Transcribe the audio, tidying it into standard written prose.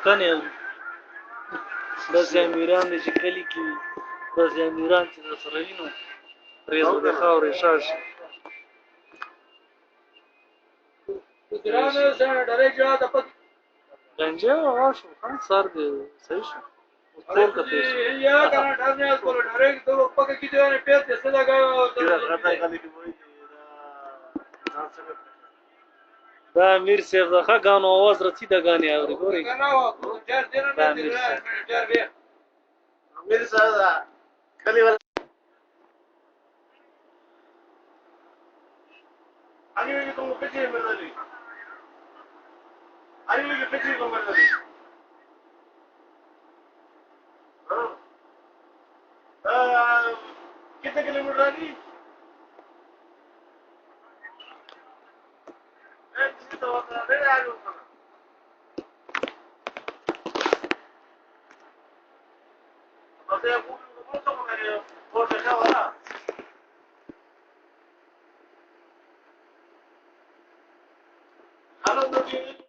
کنه داسې امیران دي چې کلي کې وي داسې امیران چې د سره وي نو پرېز به د خاورې شا شي گنجه هغه شو سر دې صحیح شو کور ته تېر شو دا امیر صاحب د ښه ګانو اواز رسي د ګانې اوري ګورې دا امیر صاحب امیر صاحب دا کلی ول اړیږي کوم پېچې مې اړیږي پېچې کوم مې कितने किलोमीटर आनी तो हेलो